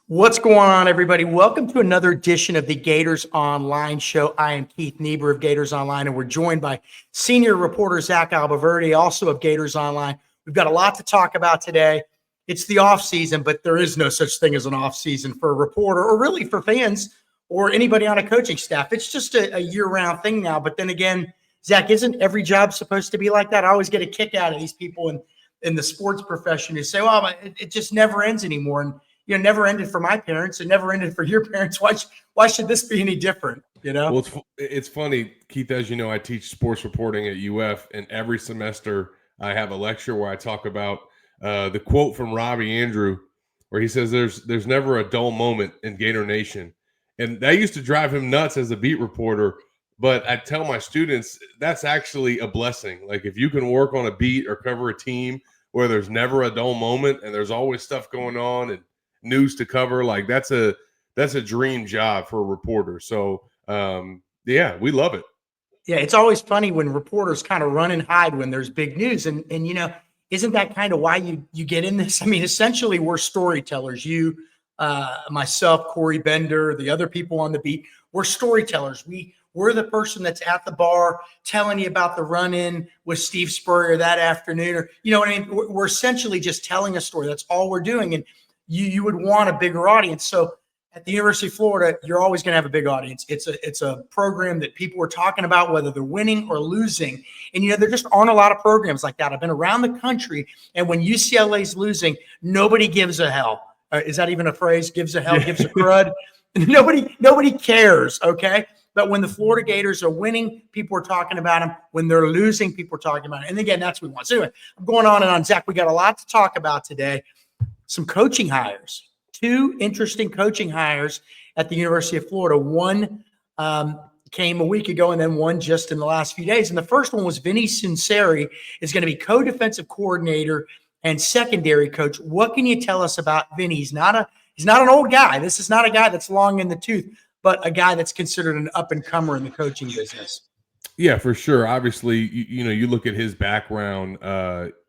What's going on, everybody? Welcome to another edition of the Gators Online Show. I am Keith Niebuhr of Gators Online, and we're joined by senior reporter Zach Albaverde, also of Gators Online. We've got a lot to talk about today. It's the off season, but there is no such thing as an off season for a reporter, or really for fans or anybody on a coaching staff. It's just a year-round thing now. But then again, Zach, isn't every job supposed to be like that? I always get a kick out of these people in the sports profession who say, "Well, it just never ends anymore." And never ended for my parents. It never ended for your parents. Why should this be any different? Well, it's funny, Keith. As you know, I teach sports reporting at UF, and every semester I have a lecture where I talk about the quote from Robbie Andrew, where he says, "There's never a dull moment in Gator Nation," and that used to drive him nuts as a beat reporter. But I tell my students that's actually a blessing. Like if you can work on a beat or cover a team where there's never a dull moment and there's always stuff going on and news to cover, like that's a dream job for a reporter. So yeah, we love it. Yeah, it's always funny when reporters kind of run and hide when there's big news. And isn't that kind of why you get in this? I mean, essentially we're storytellers. You, myself, Corey Bender, the other people on the beat, we're storytellers. We're the person that's at the bar telling you about the run-in with Steve Spurrier that afternoon, or you know what I mean? We're essentially just telling a story. That's all we're doing. And you would want a bigger audience. So at the University of Florida, you're always going to have a big audience. It's a program that people are talking about, whether they're winning or losing. And, there just aren't a lot of programs like that. I've been around the country, and when UCLA's losing, nobody gives a hell. Is that even a phrase? Gives a hell, gives a crud. Nobody cares, okay? But when the Florida Gators are winning, people are talking about them. When they're losing, people are talking about it. And again, that's what we want. So anyway, I'm going on and on. Zach, we got a lot to talk about today. Some coaching hires, two interesting coaching hires at the University of Florida. One came a week ago and then one just in the last few days. And the first one was Vinny Sunseri is going to be co-defensive coordinator and secondary coach. What can you tell us about Vinny? He's not an old guy. This is not a guy that's long in the tooth, but a guy that's considered an up-and-comer in the coaching business. Yeah, for sure. Obviously, you look at his background,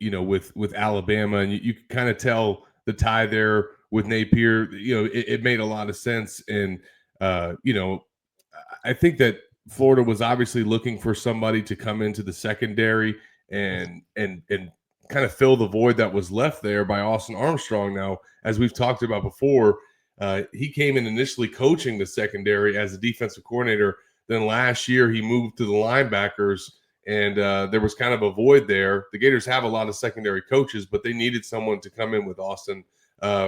with Alabama, and you can kind of tell the tie there with Napier. It made a lot of sense. And, I think that Florida was obviously looking for somebody to come into the secondary and kind of fill the void that was left there by Austin Armstrong. Now, as we've talked about before, he came in initially coaching the secondary as a defensive coordinator. Then last year he moved to the linebackers, and there was kind of a void there. The Gators have a lot of secondary coaches, but they needed someone to come in with Austin,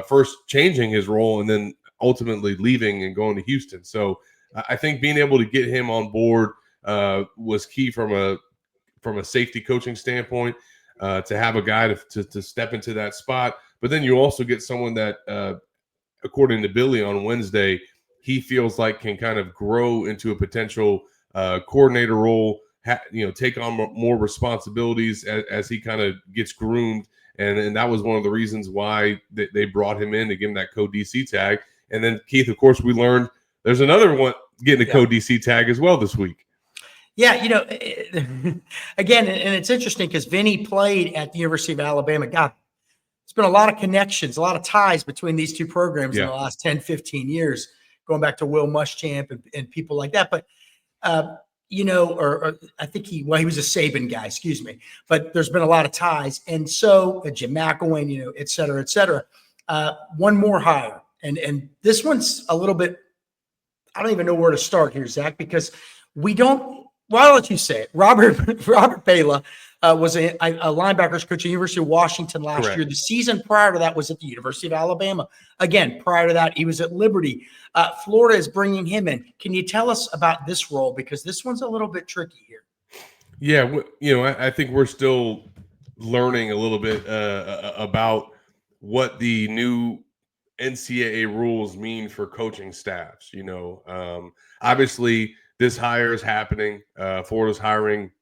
first changing his role and then ultimately leaving and going to Houston. So I think being able to get him on board was key from a safety coaching standpoint, to have a guy to step into that spot. But then you also get someone that, according to Billy on Wednesday, he feels like can kind of grow into a potential coordinator role, take on more responsibilities as he kind of gets groomed. And that was one of the reasons why they brought him in to give him that co-DC tag. And then, Keith, of course, we learned there's another one getting a co-DC tag as well this week. Yeah, again, and it's interesting because Vinny played at the University of Alabama. God, there's been a lot of connections, a lot of ties between these two programs in the last 10, 15 years, going back to Will Muschamp and people like that. But, or I think he was a Saban guy, excuse me. But there's been a lot of ties. And so Jim McElwain, et cetera, et cetera. One more hire. And this one's a little bit, I don't even know where to start here, Zach, because we don't. Well, I'll let you say it. Robert Bela was a linebackers coach at the University of Washington last year. The season prior to that was at the University of Alabama. Again, prior to that, he was at Liberty. Florida is bringing him in. Can you tell us about this role? Because this one's a little bit tricky here. Yeah, I think we're still learning a little bit about what the new NCAA rules mean for coaching staffs. Obviously – this hire is happening. Florida's hiring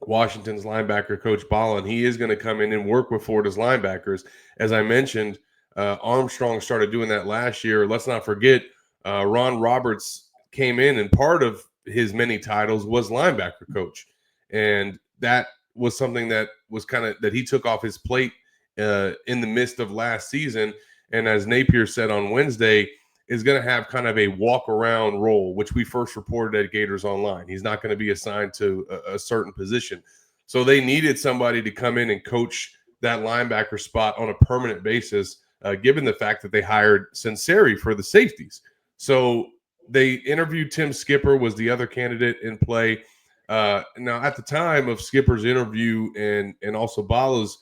Washington's linebacker coach Bala, and he is going to come in and work with Florida's linebackers. As I mentioned, Armstrong started doing that last year. Let's not forget, Ron Roberts came in, and part of his many titles was linebacker coach. And that was something that was that he took off his plate in the midst of last season. And as Napier said on Wednesday, is going to have kind of a walk around role, which we first reported at Gators Online. He's not going to be assigned to a certain position. So they needed somebody to come in and coach that linebacker spot on a permanent basis, given the fact that they hired Senseri for the safeties. So they interviewed Tim Skipper, was the other candidate in play. Now, at the time of Skipper's interview and also Bala's,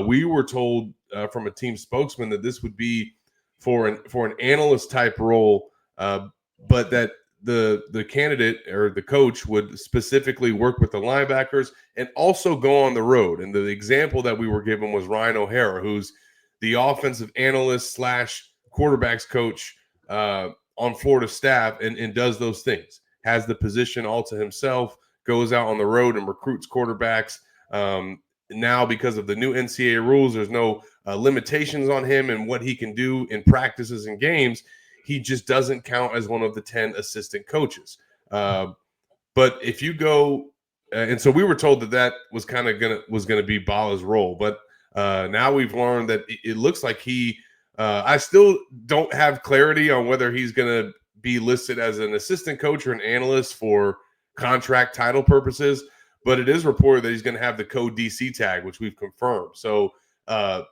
we were told from a team spokesman that this would be for an analyst type role, but that the candidate or the coach would specifically work with the linebackers and also go on the road. And the example that we were given was Ryan O'Hara, who's the offensive analyst / quarterbacks coach on Florida staff and does those things, has the position all to himself, goes out on the road and recruits quarterbacks. Now, because of the new NCAA rules, there's no limitations on him and what he can do in practices and games. He just doesn't count as one of the 10 assistant coaches. But if you go, and so we were told that was kind of gonna be Bala's role. But now we've learned that it looks like he. I still don't have clarity on whether he's gonna be listed as an assistant coach or an analyst for contract title purposes. But it is reported that he's going to have the code DC tag, which we've confirmed. So how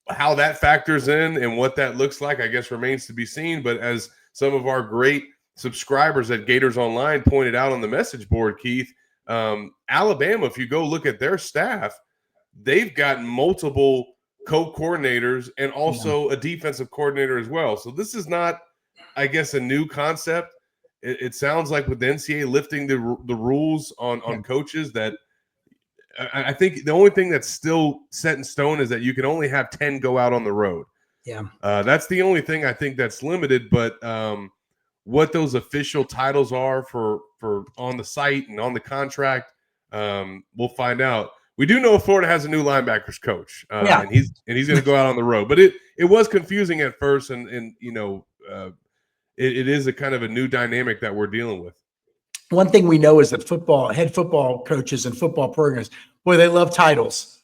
that factors in and what that looks like, I guess, remains to be seen. But as some of our great subscribers at Gators Online pointed out on the message board, Keith, Alabama, if you go look at their staff, they've got multiple co-coordinators and also a defensive coordinator as well. So this is not, I guess, a new concept. It sounds like with the NCAA lifting the rules on coaches, that I think the only thing that's still set in stone is that you can only have 10 go out on the road. Yeah. That's the only thing I think that's limited. But what those official titles are for on the site and on the contract, we'll find out. We do know Florida has a new linebackers coach, and he's going to go out on the road. But it was confusing at first, and you know. It is a kind of a new dynamic that we're dealing with. One thing we know is that head football coaches and football programs, boy, they love titles.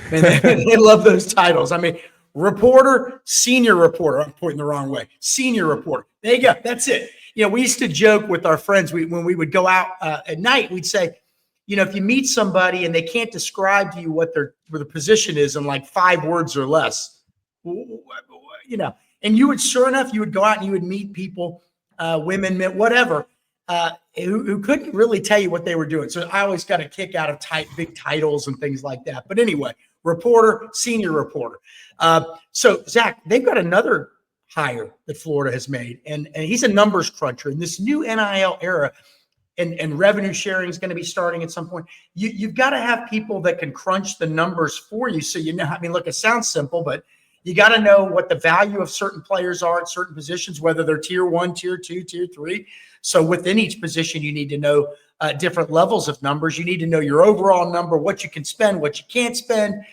Man, they love those titles. I mean, reporter, senior reporter. I'm pointing the wrong way. Senior reporter. There you go. That's it. You know, we used to joke with our friends when we would go out at night. We'd say, you know, if you meet somebody and they can't describe to you what the position is in like 5 words or less, you know. And you would, sure enough, you would go out and you would meet people, women, men, whatever, who couldn't really tell you what they were doing. So I always got a kick out of big titles and things like that. But anyway, reporter, senior reporter. So, Zach, they've got another hire that Florida has made, and he's a numbers cruncher. In this new NIL era, and revenue sharing is going to be starting at some point, you've got to have people that can crunch the numbers for you. So, you know, I mean, look, it sounds simple, but you got to know what the value of certain players are at certain positions, whether they're tier 1, tier 2, tier 3. So within each position, you need to know different levels of numbers. You need to know your overall number, what you can spend, what you can't spend,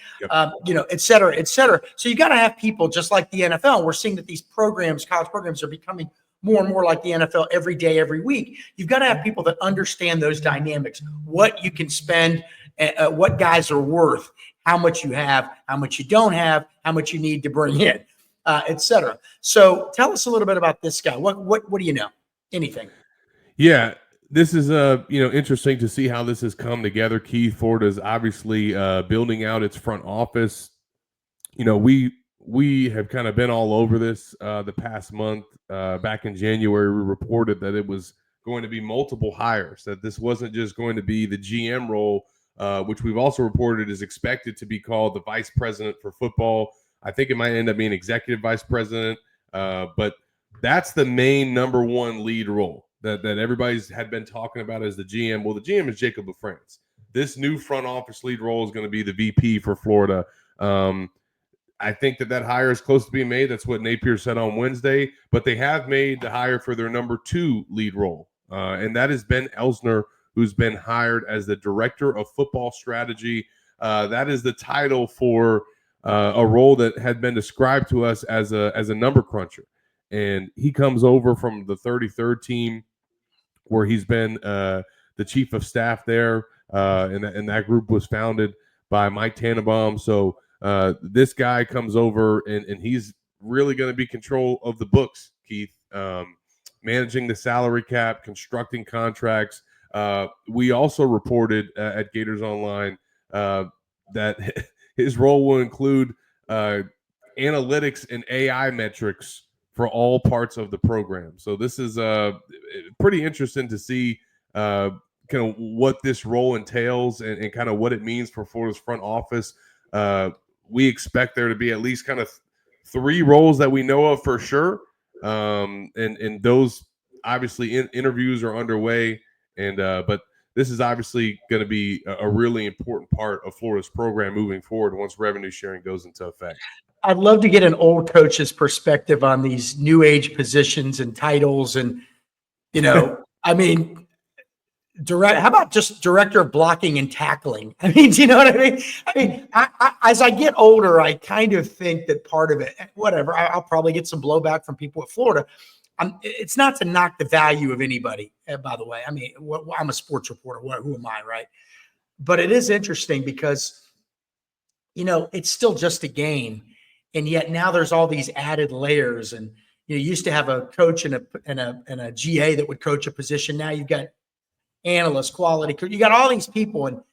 you know, et cetera, et cetera. So you got to have people just like the NFL. We're seeing that these programs, college programs, are becoming more and more like the NFL every day, every week. You've got to have people that understand those dynamics, what you can spend, what guys are worth, how much you have, how much you don't have, how much you need to bring in, et cetera. So tell us a little bit about this guy. What do you know? Anything? Yeah, this is interesting to see how this has come together. Keith, Florida is obviously building out its front office. You know, we have kind of been all over this the past month. Back in January, we reported that it was going to be multiple hires, that this wasn't just going to be the GM role, which we've also reported is expected to be called the vice president for football. I think it might end up being executive vice president, but that's the main number one lead role that everybody's had been talking about as the GM. Well, the GM is Jacob LaFrance. This new front office lead role is going to be the VP for Florida. I think that hire is close to being made. That's what Napier said on Wednesday, but they have made the hire for their number 2 lead role, and that is Ben Elsner, who's been hired as the director of football strategy. That is the title for a role that had been described to us as a number cruncher. And he comes over from the 33rd team, where he's been the chief of staff there, and that group was founded by Mike Tannenbaum. So this guy comes over, and he's really going to be control of the books, Keith. Managing the salary cap, constructing contracts. We also reported at Gators Online that his role will include analytics and AI metrics for all parts of the program. So this is pretty interesting to see kind of what this role entails and kind of what it means for Florida's front office. We expect there to be at least kind of 3 roles that we know of for sure. And those obviously interviews are underway. But this is obviously going to be a really important part of Florida's program moving forward once revenue sharing goes into effect. I'd love to get an old coach's perspective on these new age positions and titles. And, I mean, how about just director of blocking and tackling? I mean, do you know what I mean? As I get older, I kind of think that part of it, whatever, I'll probably get some blowback from people at Florida. It's not to knock the value of anybody, by the way. I mean, I'm a sports reporter. Who am I, right? But it is interesting because, it's still just a game. And yet now there's all these added layers. And you used to have a coach and a GA that would coach a position. Now you've got analysts, quality, you got all these people. And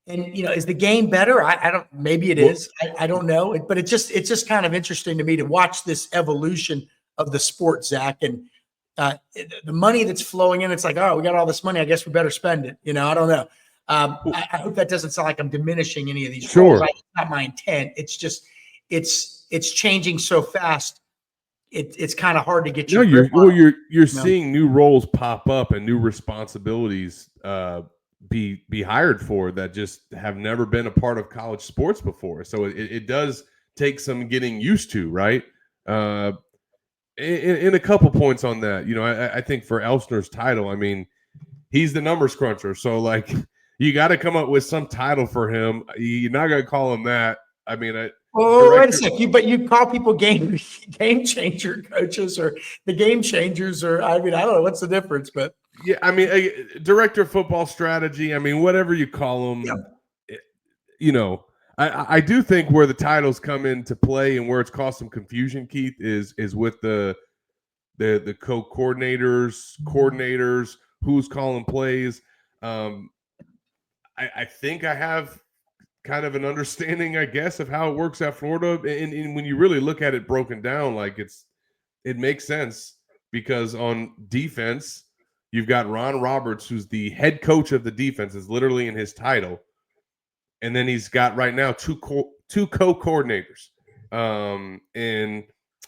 is the game better? I don't, maybe it is. I don't know. But it's just kind of interesting to me to watch this evolution of the sport, Zach. And the money that's flowing in, it's like, oh, we got all this money. I guess we better spend it. I don't know. I hope that doesn't sound like I'm diminishing any of these. Sure. Roles. That's not my intent. It's just, it's changing so fast. It's kind of hard to get your you're seeing new roles pop up and new responsibilities be hired for that just have never been a part of college sports before. So it does take some getting used to, right? In a couple points on that, I think for Elsner's title, I mean, he's the numbers cruncher. So like, you got to come up with some title for him. You're not going to call him that. I mean, wait a sec. But you call people game changer coaches or the game changers, or I don't know what's the difference, but yeah, I mean, director of football strategy. I mean, whatever you call them, I do think where the titles come into play and where it's caused some confusion, Keith, is with the coordinators, who's calling plays. I think I have kind of an understanding, I guess, of how it works at Florida. And when you really look at it broken down, like it makes sense because on defense, you've got Ron Roberts, who's the head coach of the defense, is literally in his title. And then he's got right now two co-coordinators in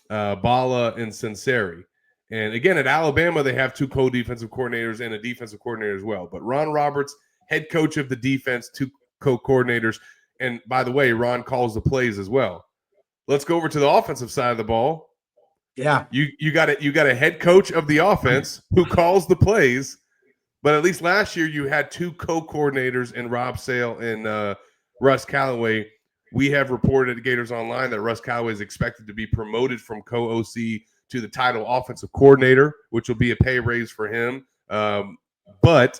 Bala and Sinceri. And again, at Alabama, they have 2 co-defensive coordinators and a defensive coordinator as well. But Ron Roberts, head coach of the defense, 2 co-coordinators. And by the way, Ron calls the plays as well. Let's go over to the offensive side of the ball. Yeah. You got a head coach of the offense who calls the plays. But at least last year you had 2 co-coordinators in Rob Sale and Russ Callaway. We have reported at Gators Online that Russ Callaway is expected to be promoted from co-OC to the title offensive coordinator, which will be a pay raise for him. But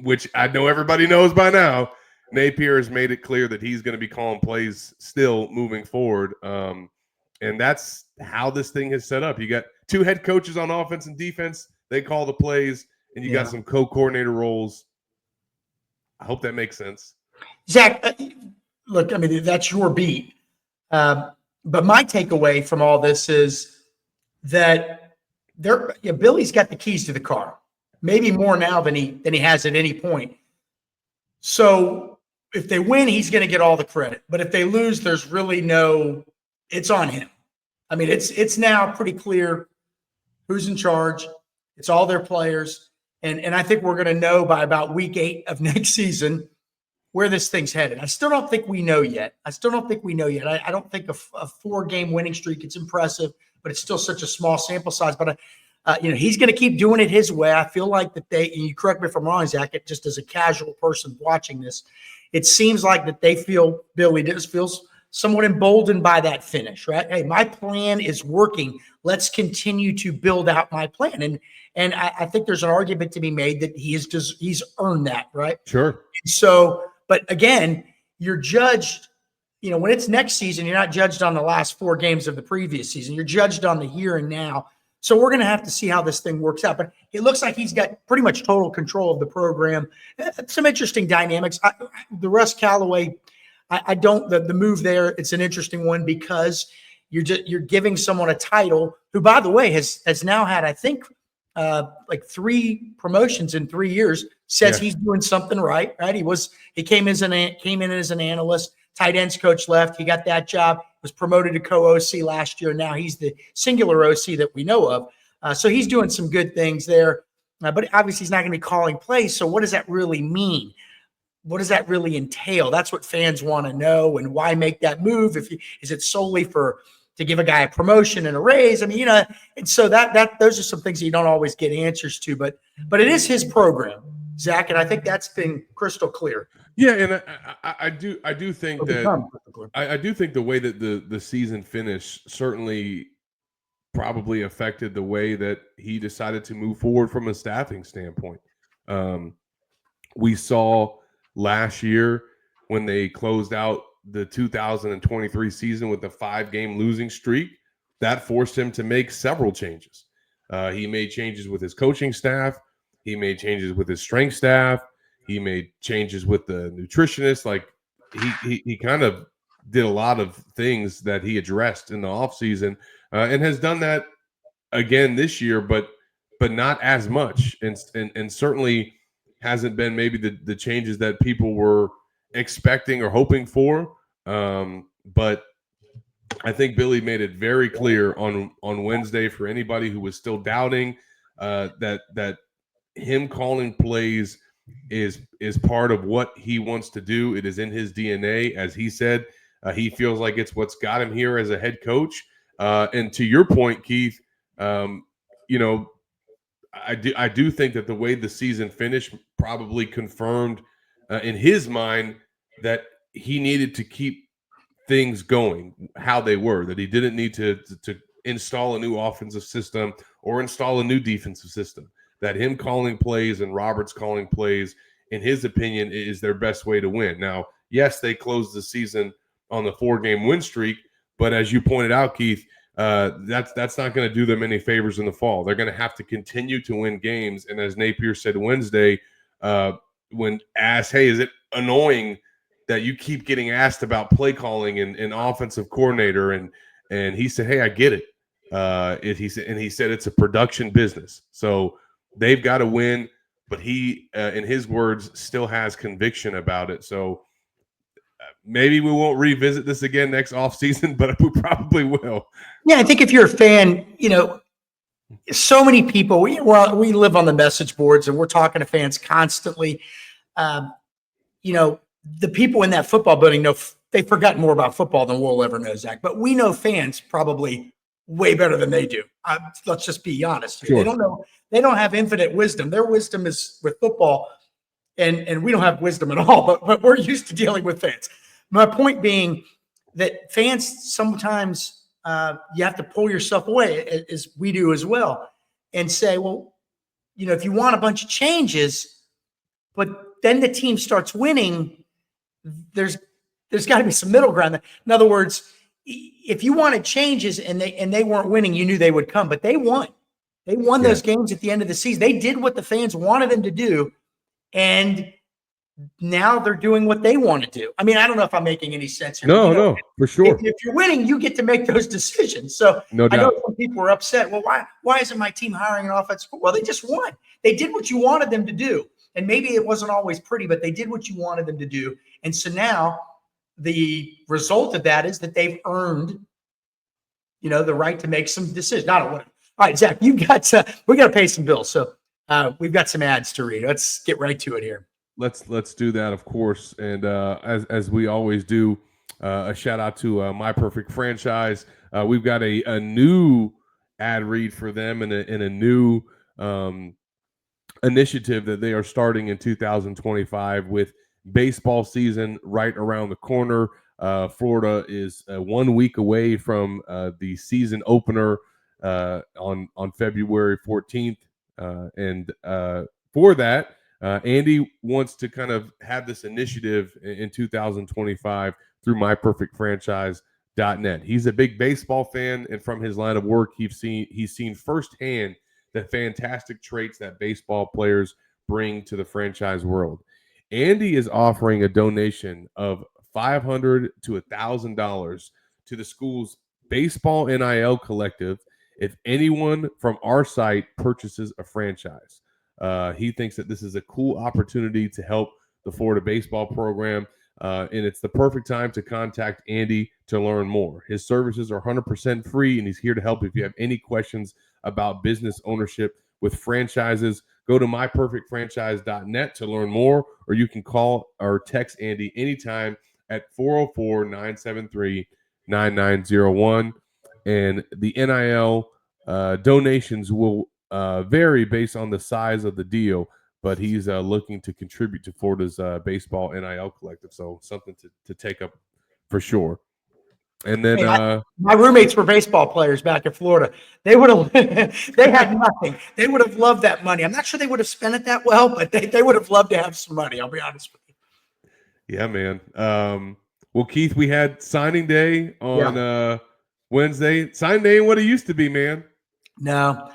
which I know everybody knows by now, Napier has made it clear that he's going to be calling plays still moving forward. And that's how this thing is set up. You got 2 head coaches on offense and defense. They call the plays, and you got some co-coordinator roles. I hope that makes sense. Zach, look, I mean, that's your beat. But my takeaway from all this is that Billy's got the keys to the car, maybe more now than he has at any point. So if they win, he's going to get all the credit. But if they lose, there's really it's on him. I mean, it's now pretty clear who's in charge. It's all their players. And I think we're going to know by about week 8 of next season where this thing's headed. I still don't think we know yet. I don't think a 4-game winning streak, it's impressive, but it's still such a small sample size. But, he's going to keep doing it his way. I feel like that you correct me if I'm wrong, Zach, just as a casual person watching this, it seems like that Billy feels somewhat emboldened by that finish, right? Hey, my plan is working. Let's continue to build out my plan. And I think there's an argument to be made that he's earned that, right? Sure. So, but again, you're judged when it's next season, you're not judged on the last 4 games of the previous season. You're judged on the here and now. So we're going to have to see how this thing works out. But it looks like he's got pretty much total control of the program. Some interesting dynamics. The Russ Callaway, I don't the move there. It's an interesting one because you're giving someone a title who, by the way, has now had, I think, like 3 promotions in 3 years. Says he's doing something right. He came in as an analyst. Tight ends coach left. He got that job. Was promoted to co-OC last year. Now he's the singular OC that we know of. So he's doing some good things there. But obviously he's not going to be calling plays. So what does that really mean? What does that really entail? That's what fans want to know. And why make that move? Is it solely to give a guy a promotion and a raise? I mean, and so that those are some things that you don't always get answers to. But it is his program, Zach, and I think that's been crystal clear. Yeah, and I do think that I do think the way that the season finished certainly probably affected the way that he decided to move forward from a staffing standpoint. We saw last year when they closed out the 2023 season with a 5-game losing streak, that forced him to make several changes. He made changes with his coaching staff. He made changes with his strength staff. He made changes with the nutritionist. Like he kind of did a lot of things that he addressed in the offseason and has done that again this year, but not as much. And certainly hasn't been maybe the changes that people were expecting or hoping for. But I think Billy made it very clear on Wednesday for anybody who was still doubting that him calling plays is part of what he wants to do. It is in his DNA, as he said. He feels like it's what's got him here as a head coach. And to your point, Keith, I do think that the way the season finished probably confirmed in his mind that he needed to keep things going how they were, that he didn't need to install a new offensive system or install a new defensive system, that him calling plays and Roberts calling plays, in his opinion, is their best way to win. Now, yes, they closed the season on the 4-game win streak, but as you pointed out, Keith, that's not going to do them any favors in the fall. They're going to have to continue to win games. And as Napier said Wednesday, when asked, hey, is it annoying that you keep getting asked about play calling and offensive coordinator? And he said, hey, I get it. He said it's a production business. So they've got to win, but he, in his words, still has conviction about it. So maybe we won't revisit this again next offseason, but we probably will. Yeah, I think if you're a fan, so many people, we live on the message boards and we're talking to fans constantly. The people in that football building know they've forgotten more about football than we'll ever know, Zach. But we know fans probably way better than they do. Let's just be honest. Sure. They don't know. They don't have infinite wisdom. Their wisdom is with football, and we don't have wisdom at all. But we're used to dealing with fans. My point being that fans sometimes you have to pull yourself away, as we do as well, and say, well, if you want a bunch of changes, but then the team starts winning, there's got to be some middle ground. In other words, if you wanted changes and they weren't winning, you knew they would come, but they won. They won those games at the end of the season. They did what the fans wanted them to do, and now they're doing what they want to do. I mean, I don't know if I'm making any sense here. No, for sure. If you're winning, you get to make those decisions. So no doubt. I know some people were upset. Well, why isn't my team hiring an offensive? Well, they just won. They did what you wanted them to do. And maybe it wasn't always pretty, but they did what you wanted them to do. And so now the result of that is that they've earned, the right to make some decisions. I don't want to. All right, Zach, we got to pay some bills. So we've got some ads to read. Let's get right to it here. Let's do that, of course. And as we always do, a shout out to My Perfect Franchise. We've got a new ad read for them and a new initiative that they are starting in 2025 with baseball season right around the corner. Florida is 1 week away from the season opener on February 14th. And for that, Andy wants to kind of have this initiative in 2025 through myperfectfranchise.net. He's a big baseball fan, and from his line of work, he's seen firsthand the fantastic traits that baseball players bring to the franchise world. Andy is offering a donation of $500 to $1,000 to the school's baseball NIL collective if anyone from our site purchases a franchise. He thinks that this is a cool opportunity to help the Florida baseball program, and it's the perfect time to contact Andy to learn more. His services are 100% free, and he's here to help if you have any questions about business ownership with franchises. Go to myperfectfranchise.net to learn more, or you can call or text Andy anytime at 404-973-9901. And the NIL donations will vary based on the size of the deal, but he's looking to contribute to Florida's baseball NIL collective. So something to take up for sure. And then my roommates were baseball players back in Florida. They would have, they had nothing. They would have loved that money. I'm not sure they would have spent it that well, but they would have loved to have some money. I'll be honest with you. Yeah, man. Well, Keith, we had signing day on Wednesday. Signing day ain't what it used to be, man. No.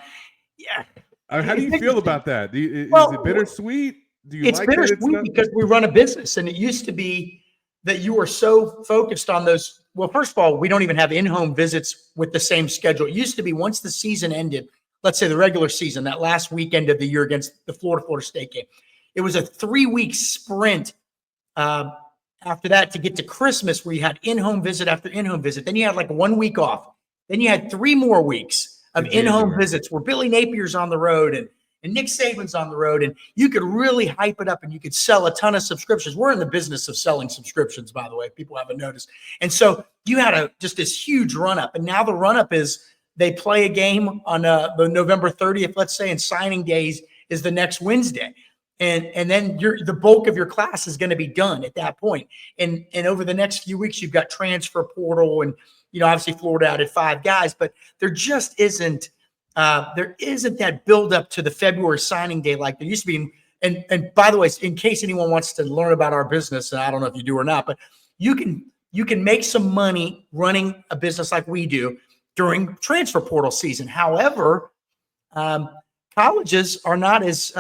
Yeah. How do you feel about that? Is it bittersweet? Do you like bittersweet because we run a business, and it used to be that you were so focused on those. Well, first of all, we don't even have in-home visits with the same schedule. It used to be once the season ended, let's say the regular season, that last weekend of the year against the Florida State game, it was a 3-week sprint after that to get to Christmas where you had in-home visit after in-home visit. Then you had like 1 week off. Then you had 3 more weeks of in-home visits where Billy Napier's on the road and Nick Saban's on the road, and you could really hype it up and you could sell a ton of subscriptions. We're in the business of selling subscriptions, by the way, if people haven't noticed. And so you had just this huge run-up, and now the run-up is they play a game on the November 30th, let's say, and signing days is the next Wednesday. And then the bulk of your class is going to be done at that point. And over the next few weeks, you've got transfer portal, and obviously Florida added 5 guys, but there just isn't that build up to the February signing day like there used to be. And by the way, in case anyone wants to learn about our business, and I don't know if you do or not, but you can make some money running a business like we do during transfer portal season. However, colleges are not as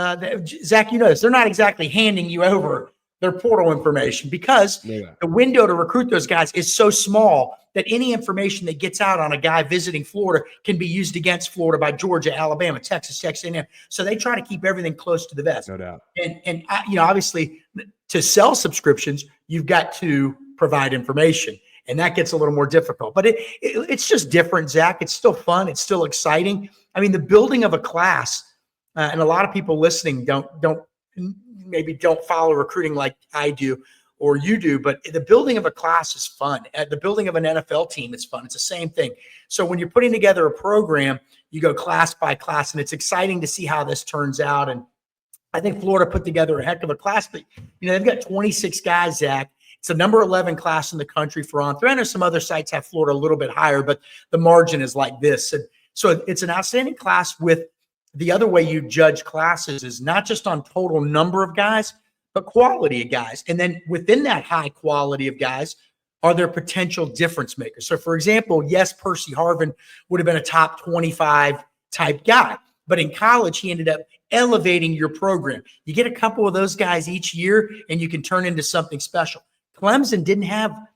Zach, this, they're not exactly handing you over their portal information because the window to recruit those guys is so small that any information that gets out on a guy visiting Florida can be used against Florida by Georgia, Alabama, Texas A&M. So they try to keep everything close to the vest. No doubt. And obviously, to sell subscriptions, you've got to provide information, and that gets a little more difficult. But it's just different, Zach. It's still fun. It's still exciting. I mean, the building of a class, and a lot of people listening don't follow recruiting like I do or you do, but the building of a class is fun. The building of an NFL team is fun. It's the same thing. So when you're putting together a program, you go class by class, and it's exciting to see how this turns out. And I think Florida put together a heck of a class, but they've got 26 guys, Zach. It's the number 11 class in the country for on-through. I know some other sites have Florida a little bit higher, but the margin is like this. And so it's an outstanding class. With the other way you judge classes is not just on total number of guys, but quality of guys. And then within that high quality of guys, are there potential difference makers? So for example, yes, Percy Harvin would have been a top 25 type guy, but in college, he ended up elevating your program. You get a couple of those guys each year and you can turn into something special. Clemson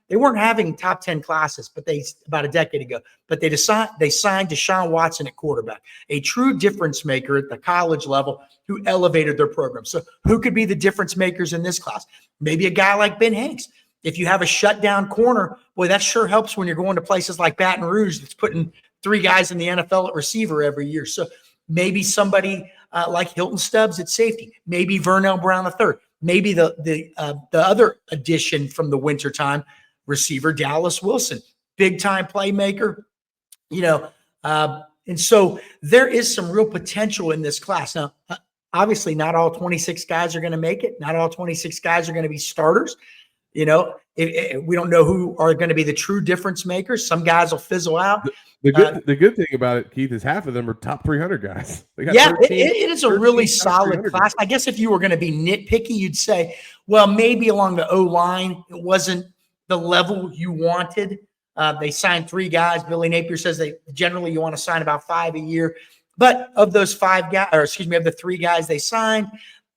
they weren't having top 10 classes, but about a decade ago, but they signed Deshaun Watson at quarterback, a true difference maker at the college level who elevated their program. So who could be the difference makers in this class? Maybe a guy like Ben Hanks. If you have a shutdown corner, boy, that sure helps when you're going to places like Baton Rouge that's putting 3 guys in the NFL at receiver every year. So maybe somebody like Hilton Stubbs at safety, maybe Vernell Brown III. Maybe the other addition from the wintertime, receiver Dallas Wilson, big time playmaker, and so there is some real potential in this class. Now, obviously, not all 26 guys are going to make it. Not all 26 guys are going to be starters. we don't know who are going to be the true difference makers. Some guys will fizzle out. The good thing about it, Keith, is half of them are top 300 guys. They got Yeah, 13, it is a really 13 top solid 300 class. guys. I guess if you were going to be nitpicky, you'd say, well, maybe along the O-line, it wasn't the level you wanted. They signed 3 guys. Billy Napier says generally you want to sign about 5 a year. But of those 5 guys, or excuse me, of the 3 guys they signed,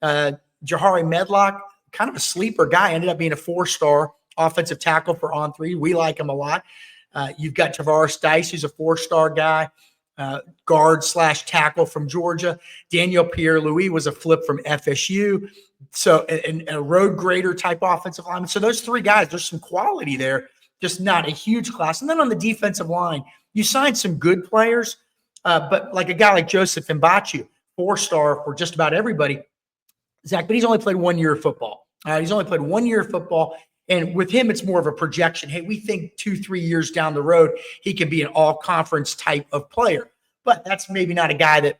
Jahari Medlock, kind of a sleeper guy, ended up being a 4-star offensive tackle for On3. We like him a lot. You've got Tavares Dice, who's a 4-star guy, guard / tackle from Georgia. Daniel Pierre-Louis was a flip from FSU. So, and a road grader type offensive lineman. So those 3 guys, there's some quality there, just not a huge class. And then on the defensive line, you signed some good players, but like a guy like Joseph Mbachu, 4-star for just about everybody, Zach, but he's only played 1 year of football. He's only played 1 year of football. And with him, it's more of a projection. Hey, we think 2-3 years down the road, he can be an all-conference type of player. But that's maybe not a guy that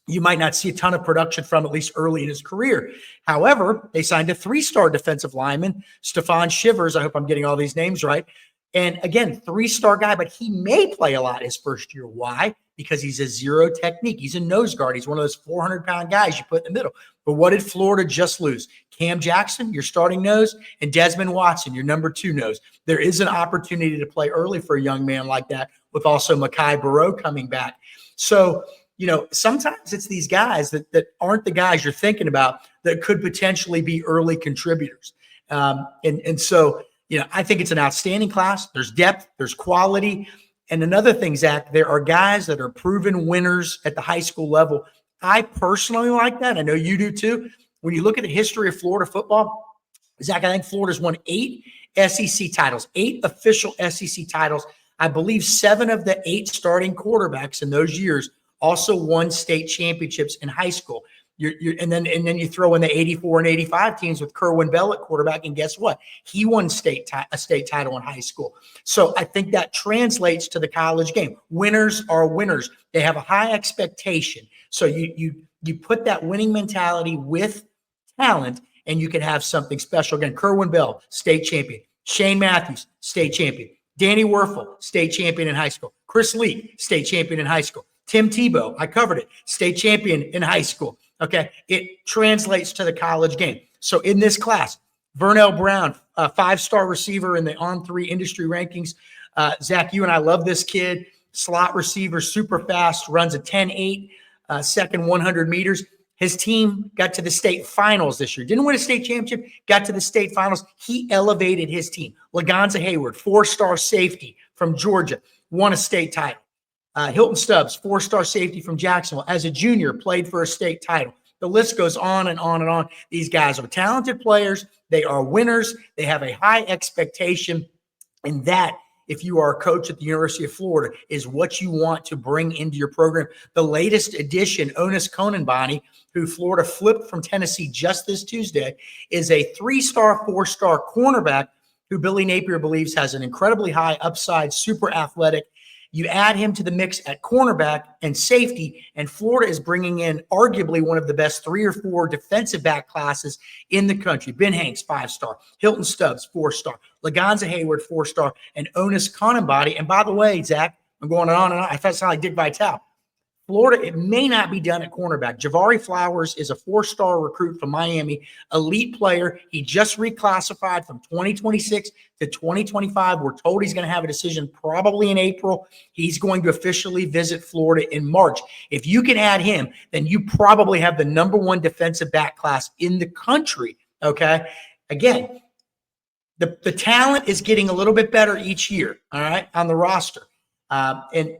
you might not see a ton of production from, at least early in his career. However, they signed a 3-star defensive lineman, Stephon Shivers. I hope I'm getting all these names right. And again, 3-star guy, but he may play a lot his first year. Why? Because he's a 0 technique. He's a nose guard. He's one of those 400-pound guys you put in the middle. But what did Florida just lose? Cam Jackson, your starting nose, and Desmond Watson, your number 2 nose. There is an opportunity to play early for a young man like that, with also Mekhi Barrow coming back. So, sometimes it's these guys that aren't the guys you're thinking about that could potentially be early contributors. And so, I think it's an outstanding class. There's depth, there's quality. And another thing, Zach, there are guys that are proven winners at the high school level. I personally like that. I know you do too. When you look at the history of Florida football, Zach, I think Florida's won 8 SEC titles, 8 official SEC titles. I believe 7 of the 8 starting quarterbacks in those years also won state championships in high school. And then you throw in the 84 and 85 teams with Kerwin Bell at quarterback, and guess what? He won a state title in high school. So I think that translates to the college game. Winners are winners. They have a high expectation. So you put that winning mentality with talent, and you can have something special. Again, Kerwin Bell, state champion. Shane Matthews, state champion. Danny Werfel, state champion in high school. Chris Lee, state champion in high school. Tim Tebow, I covered it, state champion in high school. Okay, it translates to the college game. So in this class, Vernell Brown, a 5-star receiver in the On3 industry rankings. Zach, you and I love this kid. Slot receiver, super fast, runs a 10.8, second 100 meters. His team got to the state finals this year. Didn't win a state championship, got to the state finals. He elevated his team. Lagonza Hayward, 4-star safety from Georgia, won a state title. Hilton Stubbs, 4-star safety from Jacksonville, as a junior, played for a state title. The list goes on and on and on. These guys are talented players. They are winners. They have a high expectation. And that, if you are a coach at the University of Florida, is what you want to bring into your program. The latest addition, Onis Konanbani, who Florida flipped from Tennessee just this Tuesday, is a 3-star, 4-star cornerback who Billy Napier believes has an incredibly high upside, super athletic. You add him to the mix at cornerback and safety, and Florida is bringing in arguably one of the best 3 or 4 defensive back classes in the country. Ben Hanks, 5-star. Hilton Stubbs, 4-star. Lagonza Hayward, 4-star. And Onis Konanbani. And by the way, Zach, I'm going on and on. I sound like Dick Vitale. Florida, it may not be done at cornerback. Javari Flowers is a 4-star recruit from Miami, elite player. He just reclassified from 2026 to 2025. We're told he's going to have a decision probably in April. He's going to officially visit Florida in March. If you can add him, then you probably have the number 1 defensive back class in the country, okay? Again, the talent is getting a little bit better each year, all right, on the roster. And,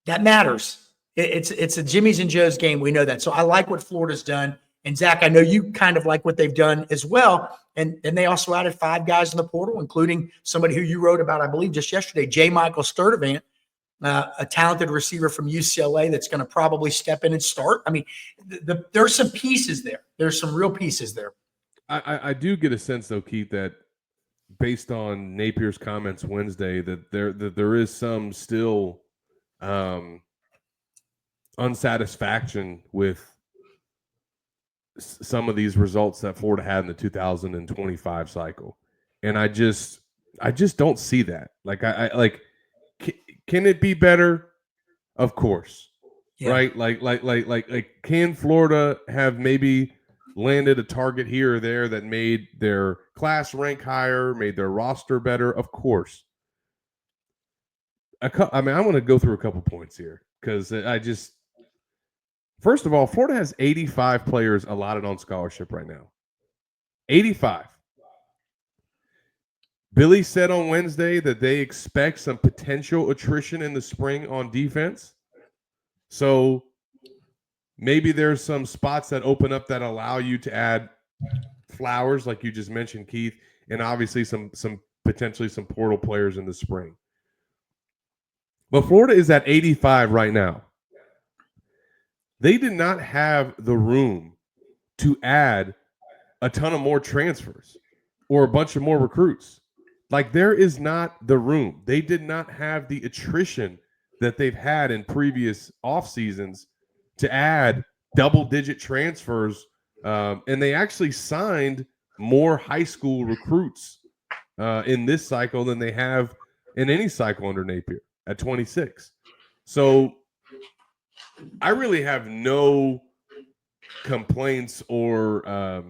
that matters. It's a Jimmy's and Joe's game. We know that. So I like what Florida's done. And Zach, I know you kind of like what they've done as well. And they also added 5 guys in the portal, including somebody who you wrote about, I believe, just yesterday, J. Michael Sturdivant, a talented receiver from UCLA that's going to probably step in and start. I mean, there's some pieces there. There's some real pieces there. I do get a sense, though, Keith, that based on Napier's comments Wednesday, that there is some still unsatisfaction with some of these results that Florida had in the 2025 cycle. And I just don't see that. Like I like can it be better? Of course. Yeah. Right? Like can Florida have maybe landed a target here or there that made their class rank higher, made their roster better? Of course. I mean, I want to go through a couple points here because first of all, Florida has 85 players allotted on scholarship right now. 85. Billy said on Wednesday that they expect some potential attrition in the spring on defense. So maybe there's some spots that open up that allow you to add Flowers, like you just mentioned, Keith, and obviously some potentially some portal players in the spring. But Florida is at 85 right now. They did not have the room to add a ton of more transfers or a bunch of more recruits. Like, there is not the room. They did not have the attrition that they've had in previous off seasons to add double-digit transfers, and they actually signed more high school recruits in this cycle than they have in any cycle under Napier at 26. So I really have no complaints or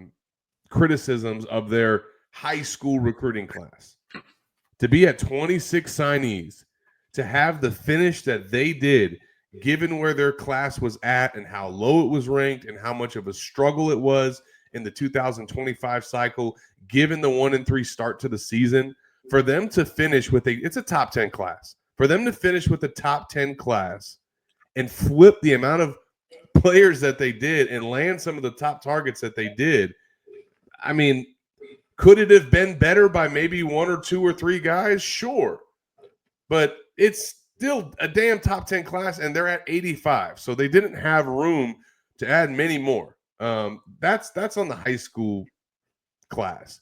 criticisms of their high school recruiting class. To be at 26 signees, to have the finish that they did, given where their class was at and how low it was ranked and how much of a struggle it was in the 2025 cycle, given the 1-3 start to the season, for them to finish with it's a top 10 class. For them to finish with a top 10 class and flip the amount of players that they did and land some of the top targets that they did, I mean, could it have been better by maybe 1 or 2 or 3 guys? Sure. But it's still a damn top 10 class, and they're at 85. So they didn't have room to add many more. That's on the high school class.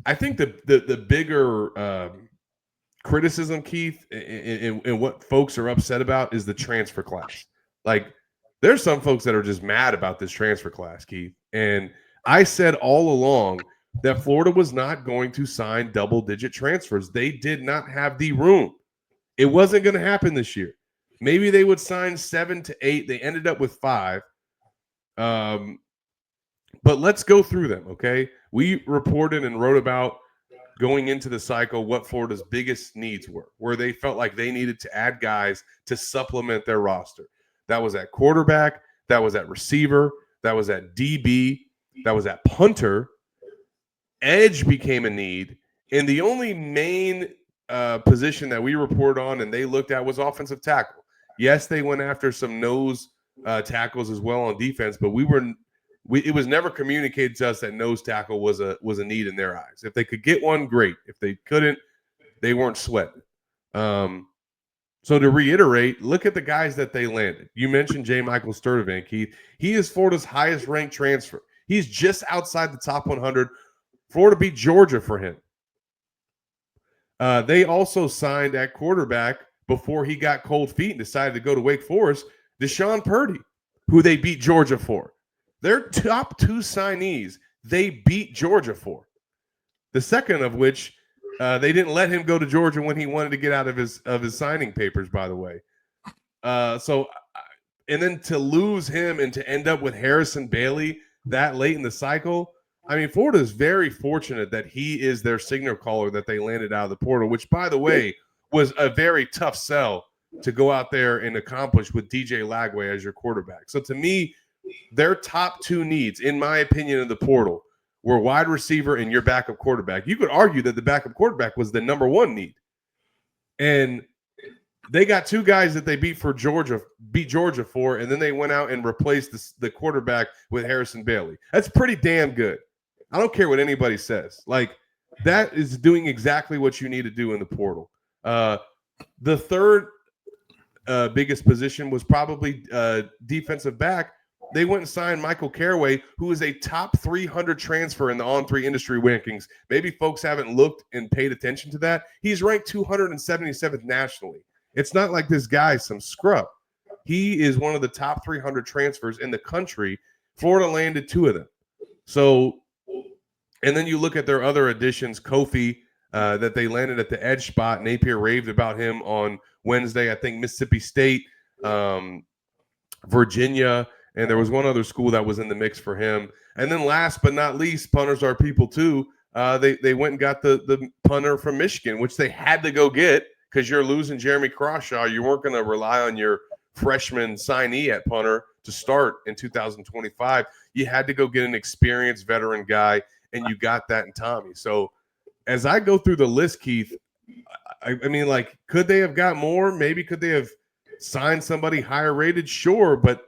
I think the bigger criticism, Keith, and what folks are upset about is the transfer class. Like, there's some folks that are just mad about this transfer class, Keith. And I said all along that Florida was not going to sign double-digit transfers. They did not have the room. It wasn't going to happen this year. Maybe they would sign 7 to 8. They ended up with 5. But let's go through them, okay? We reported and wrote about going into the cycle what Florida's biggest needs were, where they felt like they needed to add guys to supplement their roster. That was at quarterback. That was at receiver. That was at DB. That was at punter. Edge became a need. And the only main position that we reported on and they looked at was offensive tackle. Yes, they went after some nose tackles as well on defense, but it was never communicated to us that nose tackle was a need in their eyes. If they could get one, great. If they couldn't, they weren't sweating. So to reiterate, look at the guys that they landed. You mentioned J. Michael Sturdivant, Keith. He is Florida's highest ranked transfer. He's just outside the top 100. Florida beat Georgia for him. They also signed at quarterback before he got cold feet and decided to go to Wake Forest, Deshaun Purdy, who they beat Georgia for. Their top 2 signees, they beat Georgia for. The second of which, they didn't let him go to Georgia when he wanted to get out of his signing papers, by the way. And then to lose him and to end up with Harrison Bailey that late in the cycle, I mean, Florida is very fortunate that he is their signal caller that they landed out of the portal, which, by the way, was a very tough sell to go out there and accomplish with DJ Lagway as your quarterback. So to me, their top 2 needs, in my opinion, in the portal were wide receiver and your backup quarterback. You could argue that the backup quarterback was the number 1 need. And they got 2 guys that they beat Georgia for, and then they went out and replaced the quarterback with Harrison Bailey. That's pretty damn good. I don't care what anybody says. Like, that is doing exactly what you need to do in the portal. The third biggest position was probably defensive back. They went and signed Michael Caraway, who is a top 300 transfer in the On3 industry rankings. Maybe folks haven't looked and paid attention to that. He's ranked 277th nationally. It's not like this guy's some scrub. He is one of the top 300 transfers in the country. Florida landed 2 of them. So And then you look at their other additions, Kofi, that they landed at the edge spot. Napier raved about him on Wednesday. I think Mississippi State, Virginia, and there was one other school that was in the mix for him. And then last but not least, punters are people too. They went and got the punter from Michigan, which they had to go get because you're losing Jeremy Crawshaw. You weren't going to rely on your freshman signee at punter to start in 2025. You had to go get an experienced veteran guy, and you got that in Tommy. So as I go through the list, Keith, I mean, like, could they have got more? Maybe could they have signed somebody higher rated? Sure, but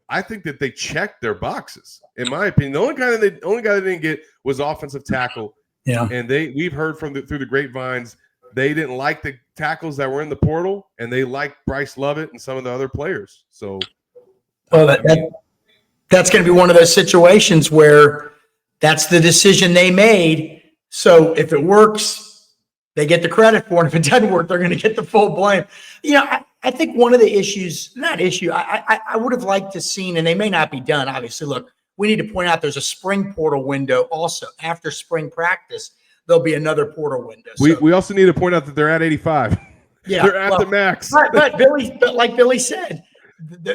I think that they checked their boxes. In my opinion, the only guy they didn't get was offensive tackle. Yeah, and we've heard through the grapevines they didn't like the tackles that were in the portal, and they liked Bryce Lovett and some of the other players. So, well, that's going to be one of those situations where that's the decision they made. So if it works, they get the credit for it. If it doesn't work, they're going to get the full blame. I think one of the issues, I would have liked to seen, and they may not be done, obviously. Look, we need to point out there's a spring portal window also. After spring practice, there'll be another portal window. We also need to point out that they're at 85. Yeah, they're at the max. But like Billy said,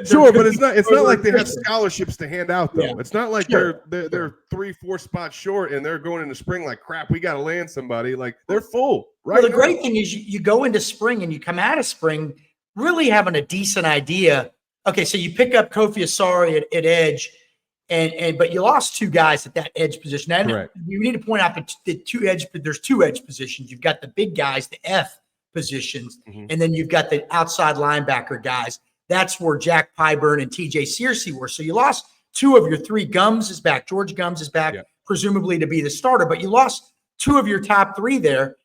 sure, but it's not like they have scholarships to hand out, though. Yeah. It's not like they're 3-4 spots short and they're going into spring like, crap, we got to land somebody. Like, they're full, right? Well, the great thing is you go into spring and you come out of spring really having a decent idea. Okay, so you pick up Kofi Asari at edge, but you lost two guys at that edge position. And you need to point out that there's two edge positions. You've got the big guys, the F positions, and then you've got the outside linebacker guys. That's where Jack Pyburn and TJ Searcy were. So you lost two of your three. Gums is back. George Gums is back, presumably to be the starter, but you lost two of your top three there.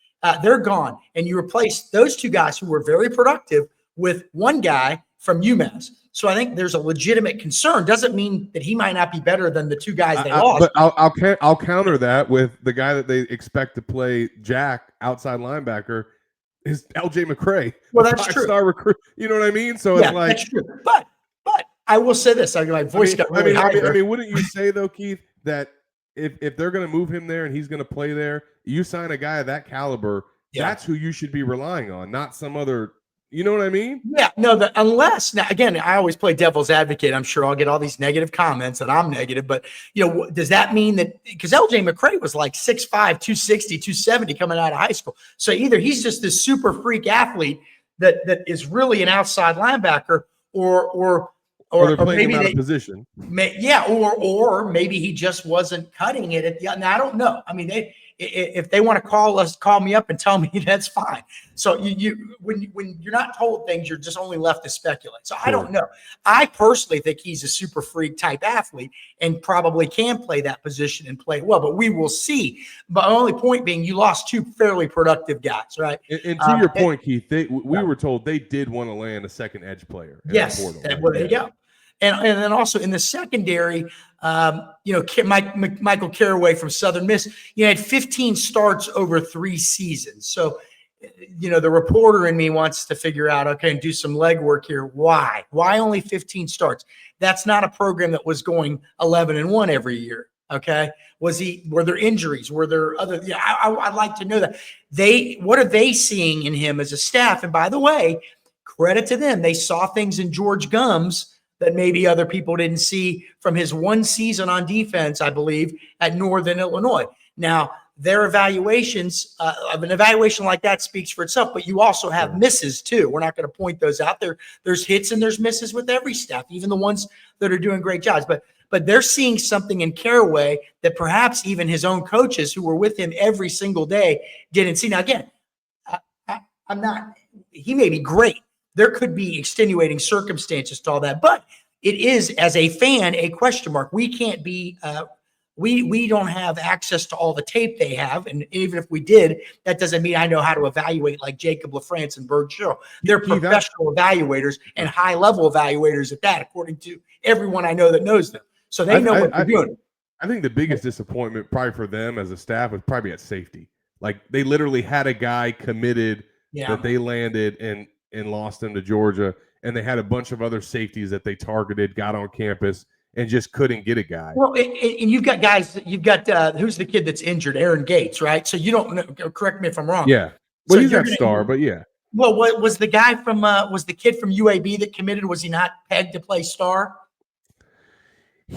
They're gone. And you replaced those two guys who were very productive with one guy from UMass. So I think there's a legitimate concern. Doesn't mean that he might not be better than the two guys they lost. But I'll counter that with the guy that they expect to play Jack, outside linebacker, is LJ McCray. Well, that's true. Five-star recruit. You know what I mean? So it's like, that's true. But I will say this. My voice got really high. I mean, wouldn't you say though, Keith, that if they're going to move him there and he's going to play there, you sign a guy of that caliber, that's who you should be relying on, not some other. You know what I mean? Yeah, no, unless now again, I always play devil's advocate. I'm sure I'll get all these negative comments that I'm negative, but does that mean that because LJ McCray was like 6'5", 260, 270 coming out of high school. So either he's just this super freak athlete that is really an outside linebacker or they're playing him out of position. Or maybe he just wasn't cutting it at the end. I don't know. I mean, if they want to call me up and tell me, that's fine. So when you're not told things, you're just only left to speculate. So I don't know. I personally think he's a super freak type athlete and probably can play that position and play well, but we will see. But the only point being you lost two fairly productive guys, right? And to your point, Keith, we were told they did want to land a second edge player. Yes. Well, there you go. And then also in the secondary, Michael Caraway from Southern Miss, had 15 starts over 3 seasons. So, the reporter in me wants to figure out, okay, and do some legwork here. Why? Why only 15 starts? That's not a program that was going 11-1 every year. Okay. Were there injuries? Were there other, I'd like to know that. What are they seeing in him as a staff? And by the way, credit to them. They saw things in George Gums that maybe other people didn't see from his one season on defense, I believe, at Northern Illinois. Now, their evaluations of an evaluation like that speaks for itself, but you also have misses too. We're not going to point those out there. There's hits and there's misses with every staff, even the ones that are doing great jobs. But they're seeing something in Caraway that perhaps even his own coaches who were with him every single day didn't see. Now, again, he may be great. There could be extenuating circumstances to all that, but it is, as a fan, a question mark. We can't be we don't have access to all the tape they have, and even if we did, that doesn't mean I know how to evaluate like Jacob LaFrance and Bird Sherrill. They're professional evaluators and high-level evaluators at that, according to everyone I know that knows them. So they know what they're doing. I think the biggest disappointment probably for them as a staff was probably at safety. Like, they literally had a guy committed that they landed and lost him to Georgia, and they had a bunch of other safeties that they targeted, got on campus, and just couldn't get a guy. Well, and you've got guys. You've got who's the kid that's injured? Aaron Gates, right? So you don't know, correct me if I'm wrong. Yeah. Well, So he's you're that star, but yeah. Well, what was the guy from? Was the kid from UAB that committed? Was he not pegged to play star? I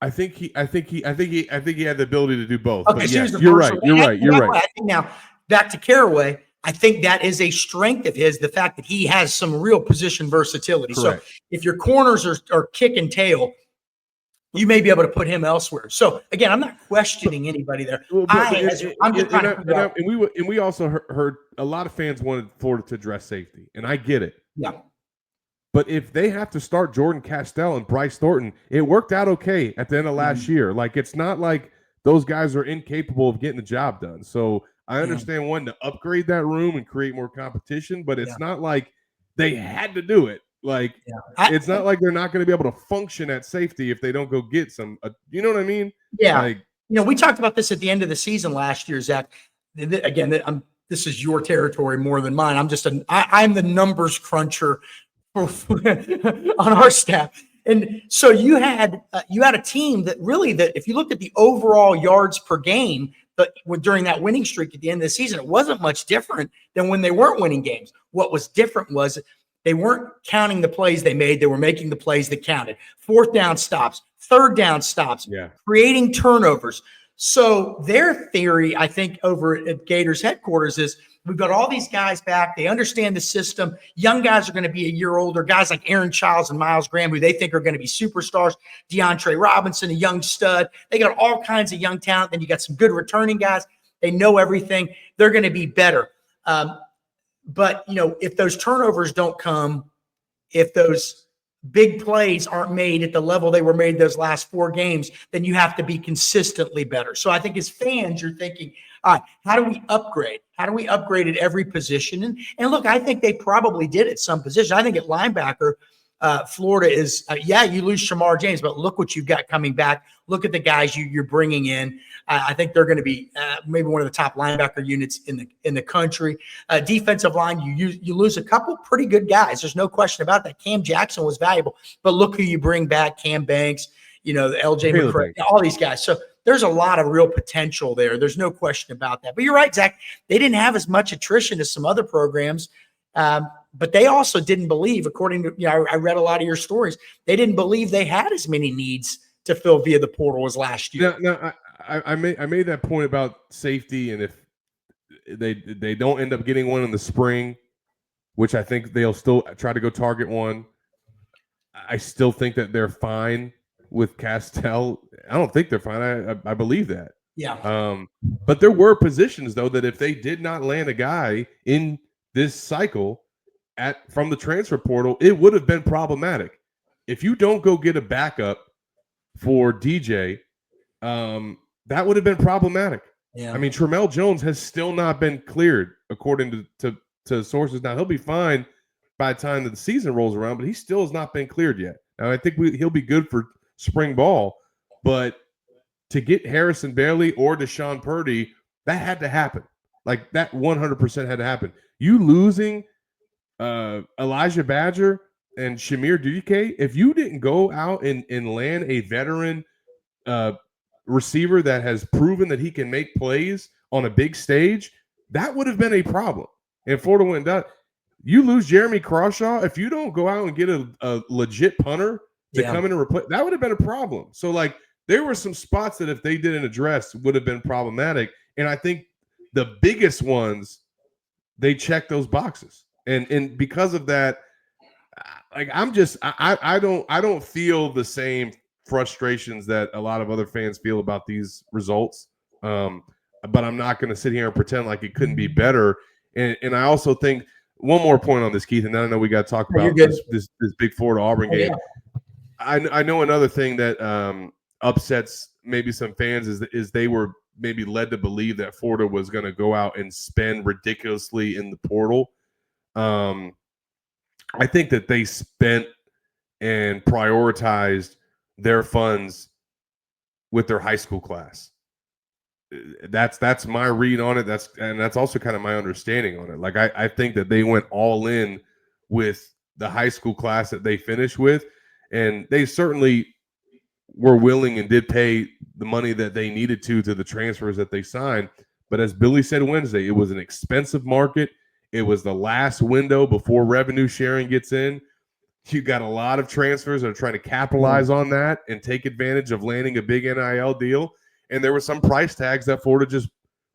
think he had the ability to do both. Okay, but so yes, you're right. You're I right. think now back to Caraway. I think that is a strength of his, the fact that he has some real position versatility. Correct. So if your corners are kicking tail, you may be able to put him elsewhere. So again, I'm not questioning anybody there. I'm just trying to figure out. And we also heard a lot of fans wanted Florida to address safety, and I get it. Yeah. But if they have to start Jordan Castell and Bryce Thornton, it worked out okay at the end of last year. Like, it's not like those guys are incapable of getting the job done. So I understand wanting to upgrade that room and create more competition, but it's not like they had to do it. Like, it's not like they're not going to be able to function at safety if they don't go get some, you know what I mean? Yeah. Like, we talked about this at the end of the season last year, Zach. Again, this is your territory more than mine. I'm the numbers cruncher on our staff. And so you had a team that really, if you looked at the overall yards per game, but during that winning streak at the end of the season, it wasn't much different than when they weren't winning games. What was different was they weren't counting the plays they made. They were making the plays that counted. 4th down stops, 3rd down stops, creating turnovers. So their theory, I think, over at Gators headquarters is we've got all these guys back. They understand the system. Young guys are going to be a year older. Guys like Aaron Childs and Miles Graham, who they think are going to be superstars. DeAndre Robinson, a young stud. They got all kinds of young talent. Then you got some good returning guys. They know everything. They're going to be better. But, if those turnovers don't come, if those big plays aren't made at the level they were made those last 4 games, then you have to be consistently better. So I think as fans, you're thinking, all right, how do we upgrade? How do we upgrade at every position? And look, I think they probably did at some position. I think at linebacker, Florida is, you lose Shamar James, but look what you've got coming back. Look at the guys you're bringing in. I think they're going to be maybe one of the top linebacker units in the country. Defensive line, you lose a couple pretty good guys. There's no question about that. Cam Jackson was valuable, but look who you bring back: Cam Banks, the LJ McCray, all these guys. So there's a lot of real potential there. There's no question about that. But you're right, Zach. They didn't have as much attrition as some other programs. But they also didn't believe, according to, I read a lot of your stories, they didn't believe they had as many needs to fill via the portal as last year. Now I made that point about safety, and if they don't end up getting one in the spring, which I think they'll still try to go target one, I still think that they're fine with Castell. I don't think they're fine. I believe that. Yeah. But there were positions, though, that if they did not land a guy in this cycle from the transfer portal, it would have been problematic. If you don't go get a backup for DJ, that would have been problematic. Yeah. I mean, Tramel Jones has still not been cleared, according to sources. Now, he'll be fine by the time that the season rolls around, but he still has not been cleared yet. Now, I think he'll be good for spring ball, but to get Harrison Bailey or Deshaun Purdy, that had to happen. Like, that 100% had to happen. You losing Elijah Badger and Shamir Duque, if you didn't go out and land a veteran receiver that has proven that he can make plays on a big stage, that would have been a problem. And Florida went down. You lose Jeremy Crawshaw, if you don't go out and get a legit punter to come in and replace, that would have been a problem. So, like, there were some spots that if they didn't address would have been problematic. And I think the biggest ones, they check those boxes. And because of that, like, I don't feel the same frustrations that a lot of other fans feel about these results. But I'm not going to sit here and pretend like it couldn't be better. And I also think one more point on this, Keith, and then I know we got to talk about this big Florida Auburn game. Yeah. I know another thing that upsets maybe some fans is they were maybe led to believe that Florida was going to go out and spend ridiculously in the portal. I think that they spent and prioritized their funds with their high school class. That's my read on it. That's also kind of my understanding on it. Like, I think that they went all in with the high school class that they finished with, and they certainly were willing and did pay the money that they needed to the transfers that they signed. But as Billy said Wednesday, it was an expensive market. It was the last window before revenue sharing gets in. You got a lot of transfers that are trying to capitalize on that and take advantage of landing a big NIL deal. And there were some price tags that Florida just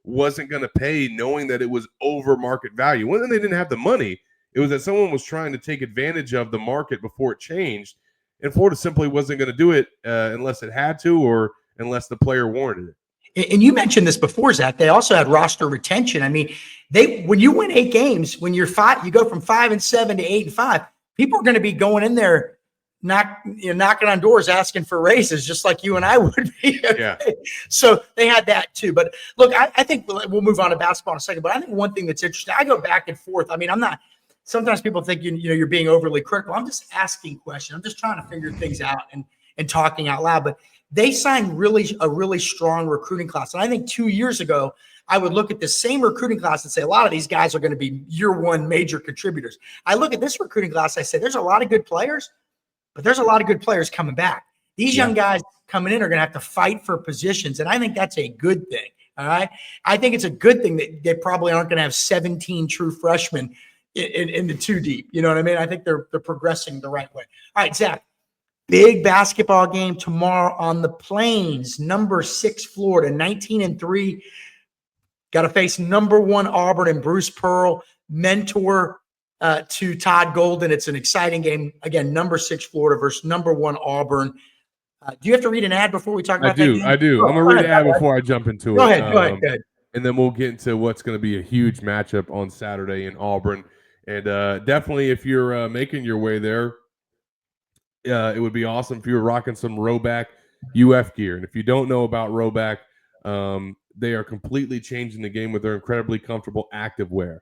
wasn't going to pay, knowing that it was over market value. When they didn't have the money, it was that someone was trying to take advantage of the market before it changed. And Florida simply wasn't going to do it unless it had to or unless the player warranted it. And you mentioned this before, Zach. They also had roster retention. I mean, when you win 8 games, when you go from 5-7 to 8-5, people are going to be going in there, knocking on doors, asking for raises, just like you and I would be. Yeah. So they had that too. But look, I think we'll move on to basketball in a second. But I think one thing that's interesting, I go back and forth. I mean, I'm not. Sometimes people think you're being overly critical. I'm just asking questions. I'm just trying to figure things out and talking out loud. But they signed a really strong recruiting class. And I think 2 years ago, I would look at the same recruiting class and say, a lot of these guys are going to be year one major contributors. I look at this recruiting class, I say, there's a lot of good players, but there's a lot of good players coming back. These young guys coming in are going to have to fight for positions. And I think that's a good thing. All right. I think it's a good thing that they probably aren't going to have 17 true freshmen in the 2 deep. You know what I mean? I think they're progressing the right way. All right, Zach. Big basketball game tomorrow on the Plains. Number 6 Florida, 19-3. Got to face number 1 Auburn and Bruce Pearl, mentor to Todd Golden. It's an exciting game. Again, number 6 Florida versus number 1 Auburn. Do you have to read an ad before we talk about that game? I do. I'm going to read an ad before I jump into it. Go ahead. And then we'll get into what's going to be a huge matchup on Saturday in Auburn. And definitely, if you're making your way there, it would be awesome if you were rocking some Rhoback UF gear. And if you don't know about Rhoback, they are completely changing the game with their incredibly comfortable activewear.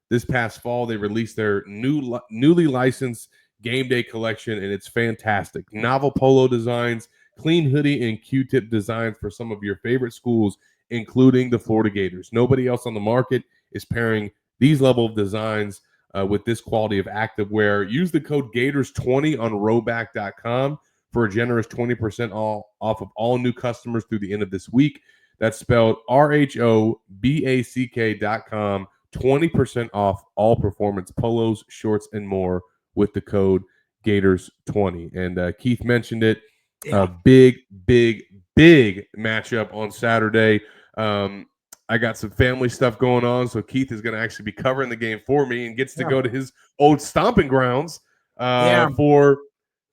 This past fall, they released their newly licensed game day collection, and it's fantastic. Novel polo designs, clean hoodie, and Q-tip designs for some of your favorite schools, including the Florida Gators. Nobody else on the market is pairing these level of designs with this quality of activewear. Use the code Gators20 on Rhoback.com for a generous 20% off of all new customers through the end of this week. That's spelled RHOBACK.com. 20% off all performance polos, shorts, and more with the code Gators20. And Keith mentioned it. A big matchup on Saturday. I got some family stuff going on, so Keith is going to actually be covering the game for me and gets to go to his old stomping grounds for